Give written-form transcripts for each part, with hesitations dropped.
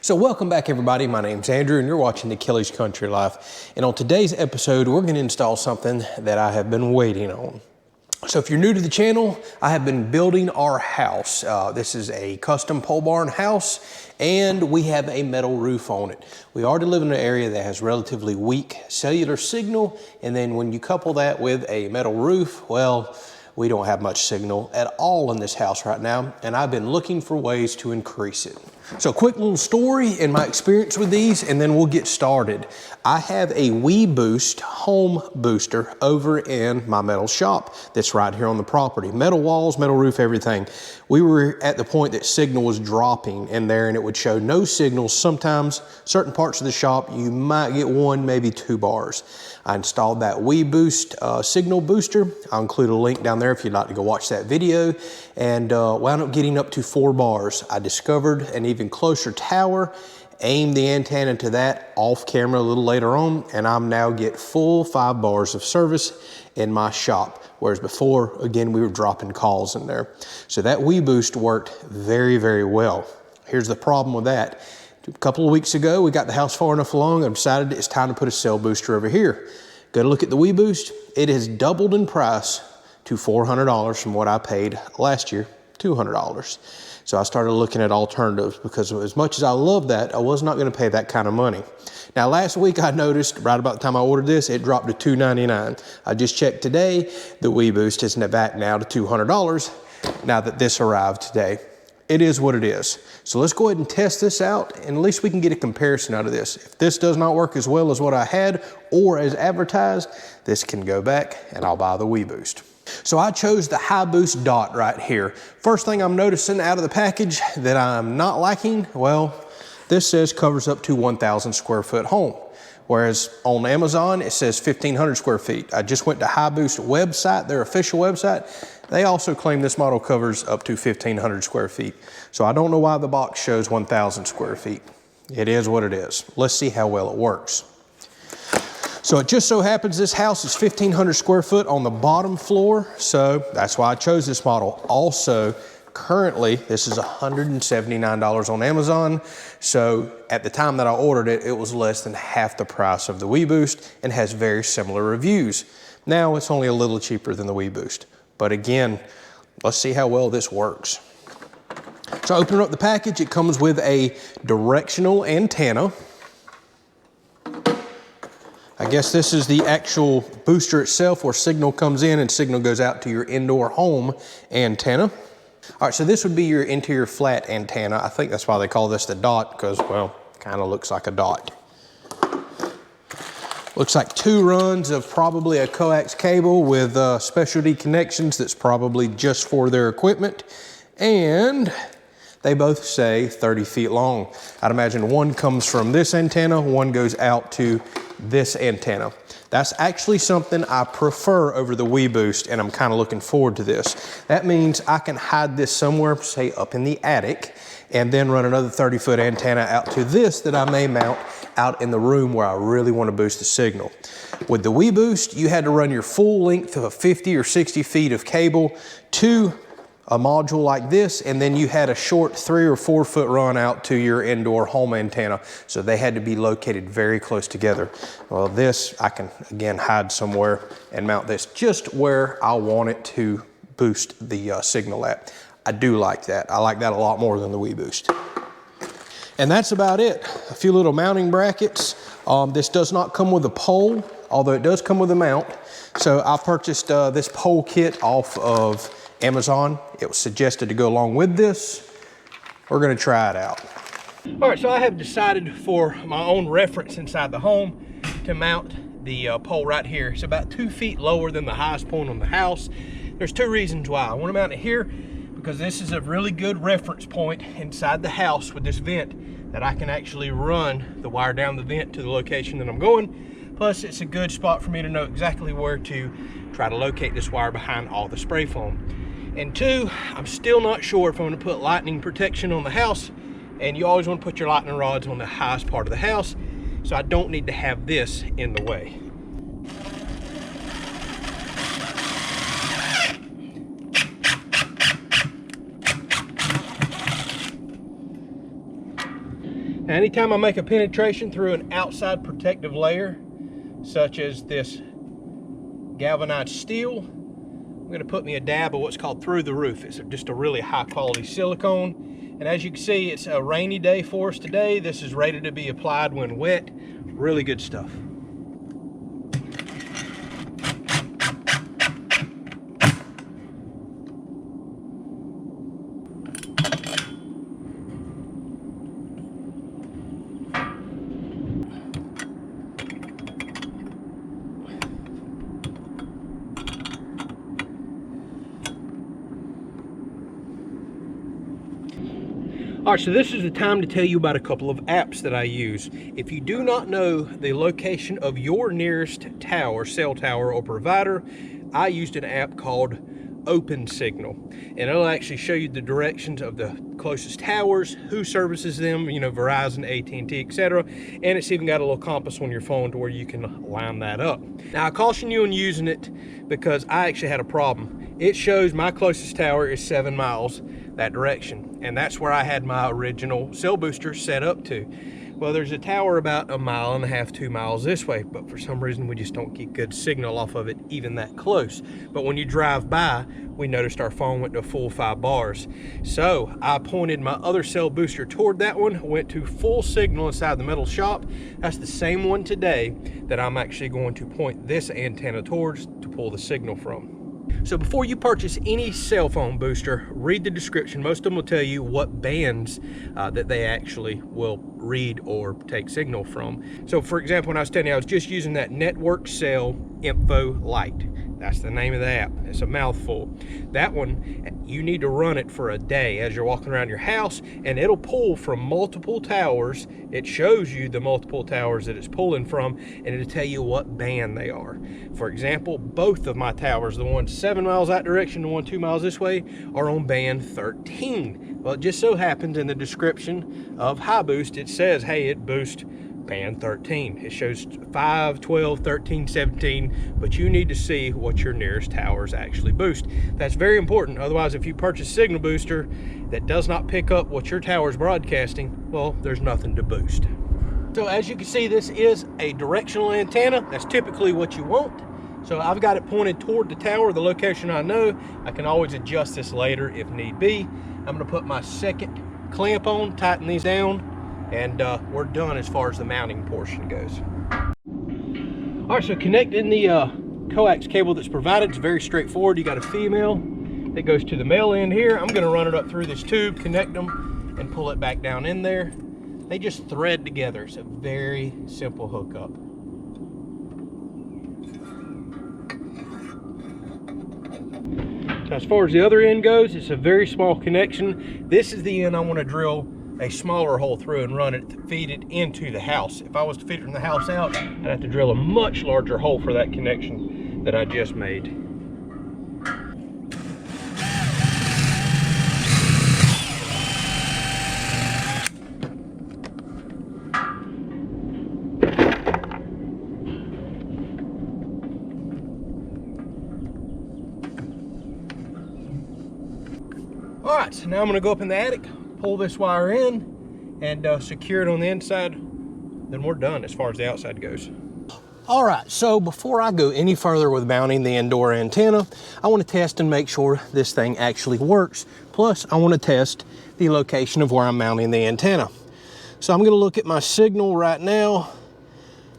So welcome back everybody, my name's Andrew and you're watching the Kelley's Country Life. And on today's episode, we're gonna install something that I have been waiting on. So if you're new to the channel, I have been building our house. This is a custom pole barn house and we have a metal roof on it. We already live in an area that has relatively weak cellular signal. And then when you couple that with a metal roof, well, we don't have much signal at all in this house right now, and I've been looking for ways to increase it. So quick little story and my experience with these, and then we'll get started. I have a Hiboost home booster over in my metal shop that's right here on the property. Metal walls, metal roof, everything. We were at the point that signal was dropping in there and it would show no signals. Sometimes certain parts of the shop, you might get one, maybe two bars. I installed that Hiboost signal booster. I'll include a link down there if you'd like to go watch that video, and wound up getting up to 4 bars. I discovered an even closer tower, aimed the antenna to that off camera a little later on, and I'm now get full 5 bars of service in my shop. Whereas before, again, we were dropping calls in there. So that Hiboost worked very, very well. Here's the problem with that. A couple of weeks ago, we got the house far enough along, I decided it's time to put a cell booster over here. Go to look at the Hiboost, it has doubled in price to $400 from what I paid last year, $200. So I started looking at alternatives because as much as I love that, I was not gonna pay that kind of money. Now last week I noticed, right about the time I ordered this, it dropped to $299. I just checked today, the Hiboost is back now to $200 now that this arrived today. It is what it is. So let's go ahead and test this out, and at least we can get a comparison out of this. If this does not work as well as what I had or as advertised, this can go back and I'll buy the Hiboost. So I chose the Hiboost Dot right here. First thing I'm noticing out of the package that I'm not liking, well, this says covers up to 1,000 square foot home. Whereas on Amazon, it says 1,500 square feet. I just went to Hiboost website, their official website. They also claim this model covers up to 1,500 square feet. So I don't know why the box shows 1,000 square feet. It is what it is. Let's see how well it works. So it just so happens this house is 1,500 square foot on the bottom floor. So that's why I chose this model. Also, currently, this is $179 on Amazon. So at the time that I ordered it, it was less than half the price of the Hiboost and has very similar reviews. Now it's only a little cheaper than the Hiboost. But again, let's see how well this works. So opening up the package, it comes with a directional antenna. I guess this is the actual booster itself where signal comes in and signal goes out to your indoor home antenna. All right, so this would be your interior flat antenna. I think that's why they call this the Dot, because, well, kind of looks like a dot. Looks like 2 runs of probably a coax cable with specialty connections that's probably just for their equipment. And they both say 30 feet long. I'd imagine one comes from this antenna, one goes out to this antenna. That's actually something I prefer over the Hiboost, and I'm kind of looking forward to this. That means I can hide this somewhere, say up in the attic, and then run another 30-foot antenna out to this that I may mount out in the room where I really want to boost the signal. With the Hiboost, you had to run your full length of 50 or 60 feet of cable to a module like this, and then you had a short 3 or 4 foot run out to your indoor home antenna. So they had to be located very close together. Well, this I can again hide somewhere and mount this just where I want it to boost the signal at. I do like that. I like that a lot more than the Hiboost. And that's about it. A few little mounting brackets. This does not come with a pole, although it does come with a mount. So I purchased this pole kit off of Amazon. It was suggested to go along with this. We're gonna try it out. All right, so I have decided for my own reference inside the home to mount the pole right here. It's about 2 feet lower than the highest point on the house. There's 2 reasons why. I wanna mount it here because this is a really good reference point inside the house with this vent that I can actually run the wire down the vent to the location that I'm going. Plus, it's a good spot for me to know exactly where to try to locate this wire behind all the spray foam. And 2, I'm still not sure if I'm gonna put lightning protection on the house, and you always wanna put your lightning rods on the highest part of the house, so I don't need to have this in the way. Now, anytime I make a penetration through an outside protective layer, such as this galvanized steel, I'm going to put me a dab of what's called through the roof. It's just a really high quality silicone. And as you can see, it's a rainy day for us today. This is rated to be applied when wet. Really good stuff. All right, so this is the time to tell you about a couple of apps that I use. If you do not know the location of your nearest tower, cell tower, or provider, I used an app called Open Signal, and it'll actually show you the directions of the closest towers, who services them, you know, Verizon, AT&T, etc. And it's even got a little compass on your phone to where you can line that up. Now, I caution you on using it because I actually had a problem. It shows my closest tower is 7 miles that direction, and that's where I had my original cell booster set up to. Well, there's a tower about 1.5 miles, 2 miles this way, but for some reason we just don't get good signal off of it even that close. But when you drive by, we noticed our phone went to a full 5 bars. So I pointed my other cell booster toward that one, went to full signal inside the metal shop. That's the same one today that I'm actually going to point this antenna towards to pull the signal from. So before you purchase any cell phone booster, read the description. Most of them will tell you what bands that they actually will read or take signal from. So for example, when I was telling you, I was just using that Network Cell Info Lite. That's the name of the app. It's a mouthful. That one, you need to run it for a day as you're walking around your house, and it'll pull from multiple towers. It shows you the multiple towers that it's pulling from, and it'll tell you what band they are. For example, both of my towers, the one 7 miles that direction, the one 2 miles this way, are on band 13. Well, it just so happens in the description of Hiboost, it says, hey, it boosts band 13. It shows 5, 12, 13, 17, but you need to see what your nearest towers actually boost. That's very important. Otherwise, if you purchase a signal booster that does not pick up what your tower is broadcasting, well, there's nothing to boost. So as you can see, this is a directional antenna. That's typically what you want. So I've got it pointed toward the tower, the location I know. I can always adjust this later if need be. I'm gonna put my second clamp on, tighten these down, and we're done as far as the mounting portion goes. All right, so connecting the coax cable that's provided is very straightforward. You got a female that goes to the male end here. I'm gonna run it up through this tube, connect them, and pull it back down in there. They just thread together. It's a very simple hookup. So as far as the other end goes, it's a very small connection. This is the end I want to drill a smaller hole through and run it to feed it into the house. If I was to feed it from the house out, I'd have to drill a much larger hole for that connection that I just made. All right, so now I'm gonna go up in the attic, pull this wire in, and secure it on the inside. Then we're done as far as the outside goes. All right, so before I go any further with mounting the indoor antenna, I want to test and make sure this thing actually works. Plus, I want to test the location of where I'm mounting the antenna. So I'm going to look at my signal right now.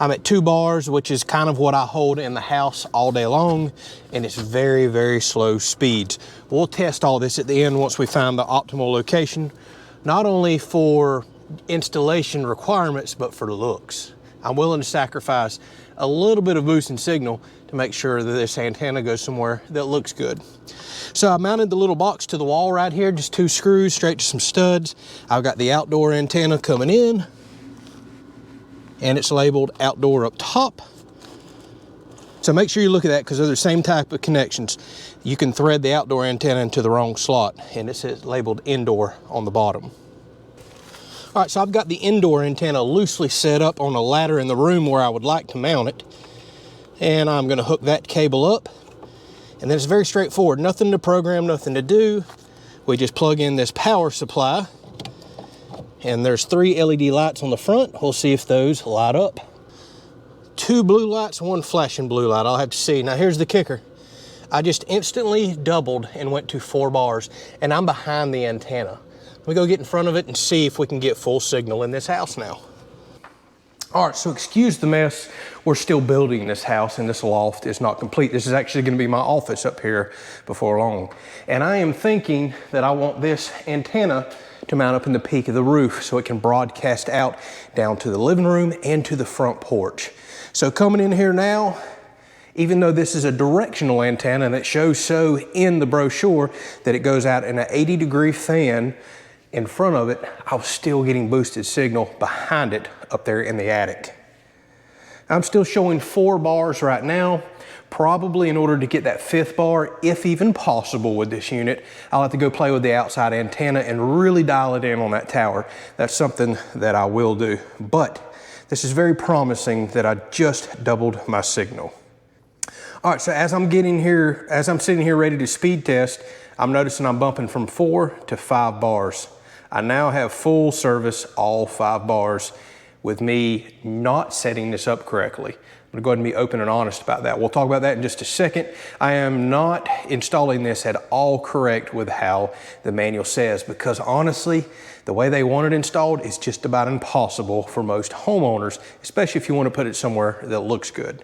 I'm at 2 bars, which is kind of what I hold in the house all day long, and it's very, very slow speeds. We'll test all this at the end once we find the optimal location, not only for installation requirements, but for looks. I'm willing to sacrifice a little bit of boost in signal to make sure that this antenna goes somewhere that looks good. So I mounted the little box to the wall right here, just 2 screws straight to some studs. I've got the outdoor antenna coming in, and it's labeled outdoor up top. So make sure you look at that because they're the same type of connections. You can thread the outdoor antenna into the wrong slot, and it says labeled indoor on the bottom. All right, so I've got the indoor antenna loosely set up on a ladder in the room where I would like to mount it. And I'm gonna hook that cable up. And then it's very straightforward, nothing to program, nothing to do. We just plug in this power supply And there's 3 LED lights on the front. We'll see if those light up. 2 blue lights, 1 flashing blue light. I'll have to see. Now here's the kicker. I just instantly doubled and went to 4 bars, and I'm behind the antenna. Let me go get in front of it and see if we can get full signal in this house now. All right, so excuse the mess. We're still building this house, and this loft is not complete. This is actually gonna be my office up here before long. And I am thinking that I want this antenna to mount up in the peak of the roof so it can broadcast out down to the living room and to the front porch. So coming in here now, even though this is a directional antenna and it shows so in the brochure that it goes out in an 80-degree fan in front of it, I was still getting boosted signal behind it up there in the attic. I'm still showing 4 bars right now. Probably in order to get that 5th bar, if even possible with this unit, I'll have to go play with the outside antenna and really dial it in on that tower. That's something that I will do. But this is very promising that I just doubled my signal. All right, so as I'm sitting here ready to speed test, I'm noticing I'm bumping from 4 to 5 bars. I now have full service, all 5 bars, with me not setting this up correctly. I'm gonna go ahead and be open and honest about that. We'll talk about that in just a second. I am not installing this at all correct with how the manual says, because honestly, the way they want it installed is just about impossible for most homeowners, especially if you want to put it somewhere that looks good.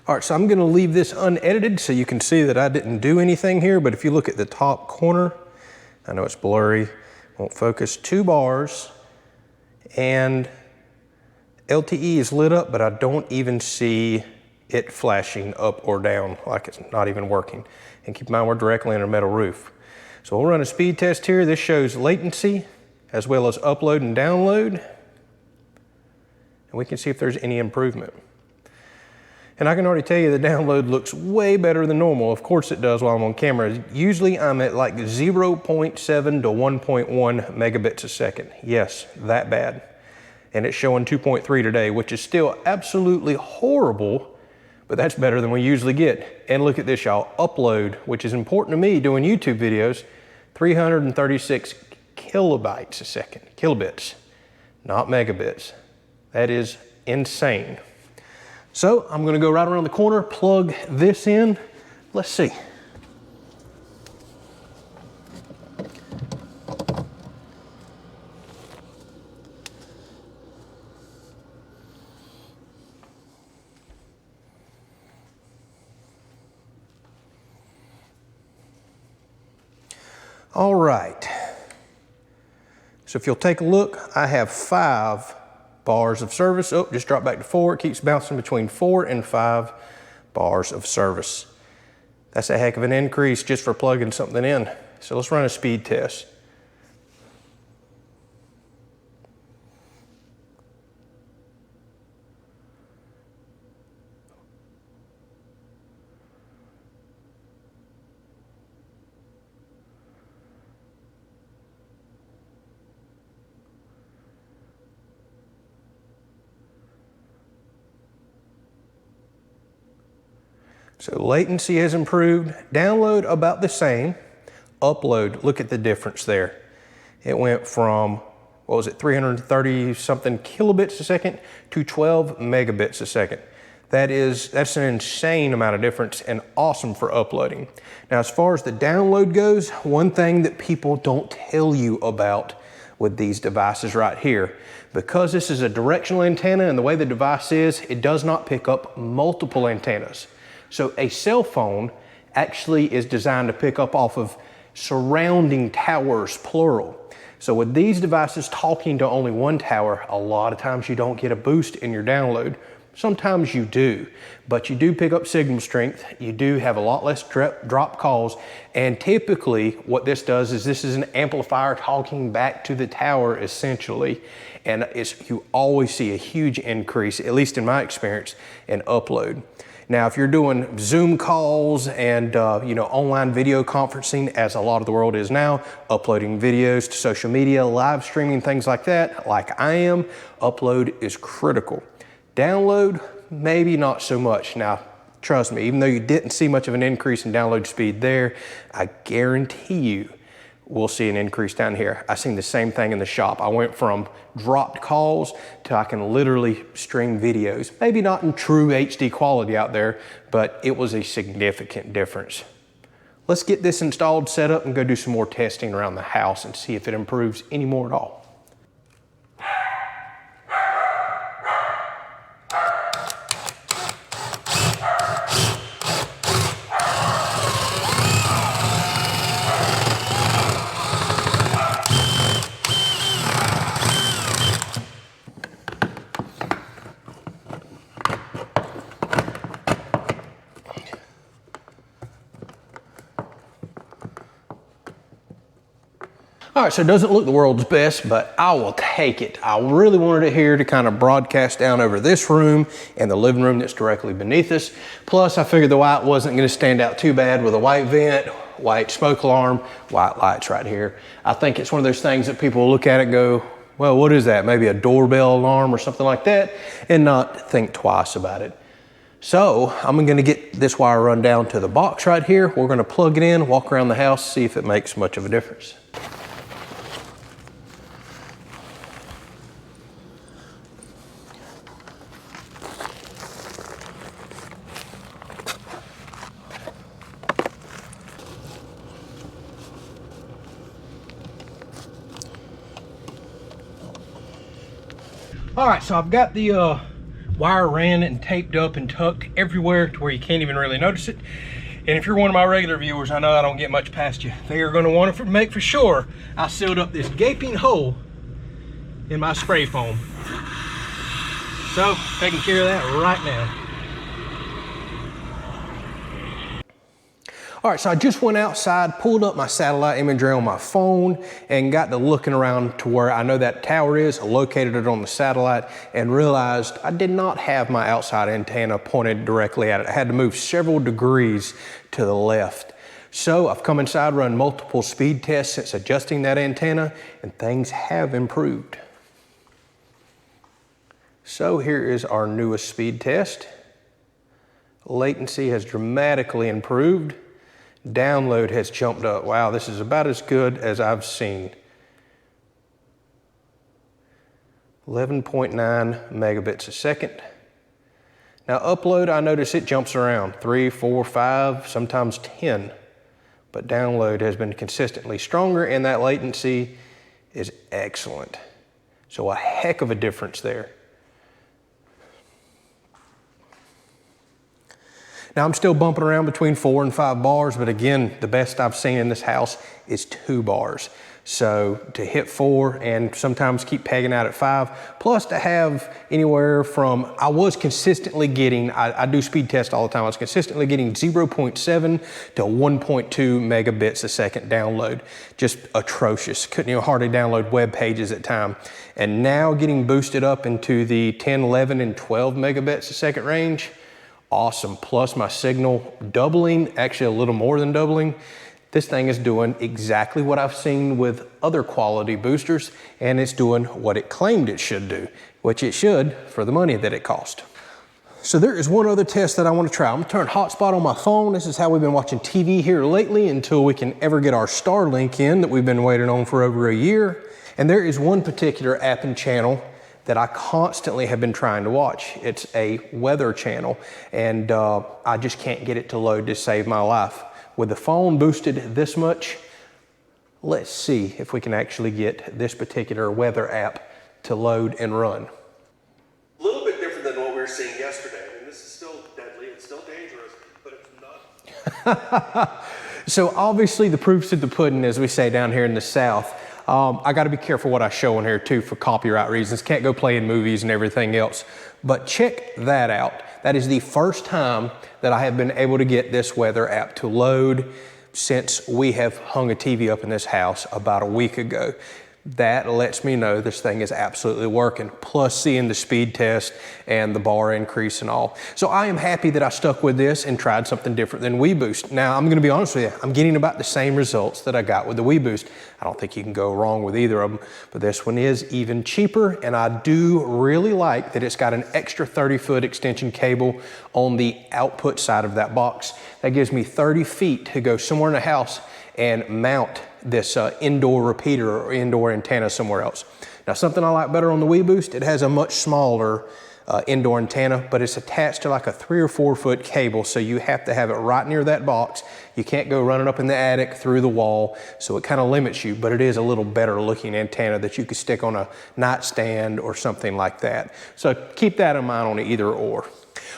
All right, so I'm gonna leave this unedited so you can see that I didn't do anything here, but if you look at the top corner, I know it's blurry, won't focus, 2 bars, and LTE is lit up, but I don't even see it flashing up or down, like it's not even working. And keep in mind, we're directly under a metal roof. So we'll run a speed test here. This shows latency as well as upload and download. And we can see if there's any improvement. And I can already tell you the download looks way better than normal. Of course it does while I'm on camera. Usually I'm at like 0.7 to 1.1 megabits a second. Yes, that bad. And it's showing 2.3 today, which is still absolutely horrible, but that's better than we usually get. And look at this, y'all, upload, which is important to me doing YouTube videos, 336 kilobytes a second, kilobits, not megabits. That is insane. So I'm gonna go right around the corner, plug this in. Let's see. All right. So if you'll take a look, I have 5 bars of service. Oh, just dropped back to 4. It keeps bouncing between 4 and 5 bars of service. That's a heck of an increase just for plugging something in. So let's run a speed test. So latency has improved, download about the same, upload, look at the difference there. It went from, what was it, 330 something kilobits a second to 12 megabits a second. That's an insane amount of difference and awesome for uploading. Now, as far as the download goes, one thing that people don't tell you about with these devices right here, because this is a directional antenna and the way the device is, it does not pick up multiple antennas. So a cell phone actually is designed to pick up off of surrounding towers, plural. So with these devices talking to only one tower, a lot of times you don't get a boost in your download. Sometimes you do, but you do pick up signal strength. You do have a lot less drop calls. And typically what this does is this is an amplifier talking back to the tower essentially. And you always see a huge increase, at least in my experience, in upload. Now, if you're doing Zoom calls and online video conferencing, as a lot of the world is now, uploading videos to social media, live streaming, things like that, like I am, upload is critical. Download, maybe not so much. Now, trust me, even though you didn't see much of an increase in download speed there, I guarantee you, we'll see an increase down here. I seen the same thing in the shop. I went from dropped calls to I can literally stream videos. Maybe not in true HD quality out there, but it was a significant difference. Let's get this installed, set up, and go do some more testing around the house and see if it improves any more at all. All right, so it doesn't look the world's best, but I will take it. I really wanted it here to kind of broadcast down over this room and the living room that's directly beneath us. Plus, I figured the white wasn't going to stand out too bad with a white vent, white smoke alarm, white lights right here. I think it's one of those things that people look at it and go, well, what is that? Maybe a doorbell alarm or something like that, and not think twice about it. So I'm going to get this wire run down to the box right here. We're going to plug it in, walk around the house, see if it makes much of a difference. All right, so I've got the wire ran and taped up and tucked everywhere to where you can't even really notice it. And if you're one of my regular viewers, I know I don't get much past you. They are going to want to make for sure I sealed up this gaping hole in my spray foam. So, taking care of that right now. All right, so I just went outside, pulled up my satellite imagery on my phone, and got to looking around to where I know that tower is, located it on the satellite, and realized I did not have my outside antenna pointed directly at it. I had to move several degrees to the left. So I've come inside, run multiple speed tests since adjusting that antenna, and things have improved. So here is our newest speed test. Latency has dramatically improved. Download has jumped up. Wow, this is about as good as I've seen. 11.9 megabits a second. Now upload, I notice it jumps around 3, 4, 5, sometimes 10. But download has been consistently stronger, and that latency is excellent. So a heck of a difference there. Now I'm still bumping around between 4 and 5 bars, but again, the best I've seen in this house is 2 bars. So to hit 4 and sometimes keep pegging out at 5, plus to have anywhere from, I was consistently getting, I do speed test all the time, I was consistently getting 0.7 to 1.2 megabits a second download. Just atrocious. Couldn't even hardly download web pages at time. And now getting boosted up into the 10, 11, and 12 megabits a second range. Awesome. Plus my signal doubling, actually a little more than doubling. This thing is doing exactly what I've seen with other quality boosters, and it's doing what it claimed it should do, which it should for the money that it cost. So there is one other test that I want to try. I'm going to turn hotspot on my phone. This is how we've been watching TV here lately until we can ever get our Starlink in that we've been waiting on for over a year. And there is one particular app and channel that I constantly have been trying to watch. It's a weather channel, and I just can't get it to load to save my life. With the phone boosted this much, let's see if we can actually get this particular weather app to load and run. A little bit different than what we were seeing yesterday. I mean, this is still deadly, it's still dangerous, but it's not. So obviously the proof's in the pudding, as we say down here in the South. I got to be careful what I show in here too for copyright reasons. Can't go play in movies and everything else. But check that out. That is the first time that I have been able to get this weather app to load since we have hung a TV up in this house about a week ago. That lets me know this thing is absolutely working, plus seeing the speed test and the bar increase and all. So I am happy that I stuck with this and tried something different than Hiboost. Now, I'm gonna be honest with you, I'm getting about the same results that I got with the Hiboost. I don't think you can go wrong with either of them, but this one is even cheaper, and I do really like that it's got an extra 30-foot extension cable on the output side of that box. That gives me 30 feet to go somewhere in the house and mount this indoor repeater or indoor antenna somewhere else. Now, something I like better on the Hiboost, it has a much smaller indoor antenna, but it's attached to like a 3 or 4 foot cable, so you have to have it right near that box. You can't go running up in the attic through the wall, so it kind of limits you, but it is a little better looking antenna that you could stick on a nightstand or something like that. So keep that in mind on either or.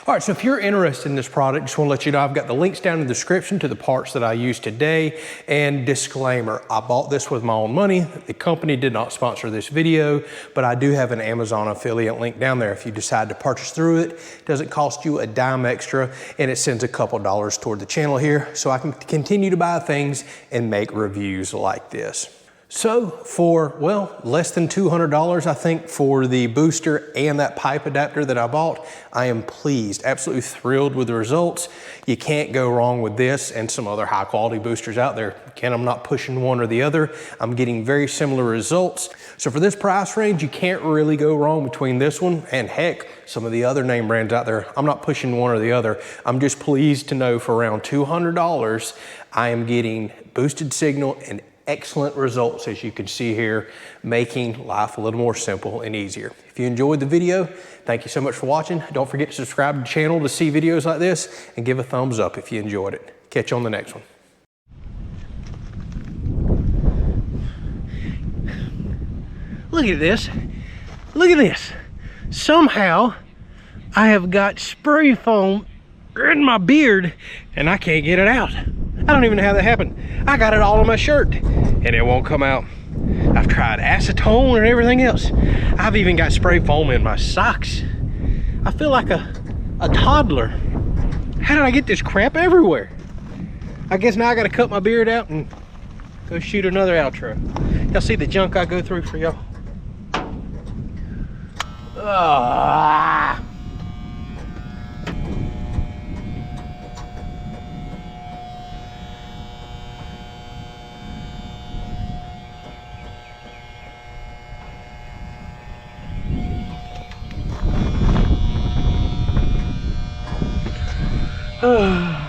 All right, so if you're interested in this product, just want to let you know I've got the links down in the description to the parts that I use today. And disclaimer, I bought this with my own money. The company did not sponsor this video, but I do have an Amazon affiliate link down there. If you decide to purchase through it, it doesn't cost you a dime extra, and it sends a couple dollars toward the channel here so I can continue to buy things and make reviews like this. So for, well, less than $200, I think, for the booster and that pipe adapter that I bought, I am pleased, absolutely thrilled with the results. You can't go wrong with this and some other high quality boosters out there. Again, I'm not pushing one or the other. I'm getting very similar results. So for this price range, you can't really go wrong between this one and heck, some of the other name brands out there. I'm not pushing one or the other. I'm just pleased to know for around $200, I am getting boosted signal and excellent results, as you can see here, making life a little more simple and easier. If you enjoyed the video, thank you so much for watching. Don't forget to subscribe to the channel to see videos like this and give a thumbs up if you enjoyed it. Catch you on the next one. Look at this. Look at this. Somehow I have got spray foam in my beard and I can't get it out. I don't even know how that happened. I got it all on my shirt and it won't come out. I've tried acetone and everything else. I've even got spray foam in my socks. I feel like a toddler. How did I get this crap everywhere? I guess now I gotta cut my beard out and go shoot another outro. Y'all see the junk I go through for y'all? Ah. Oh.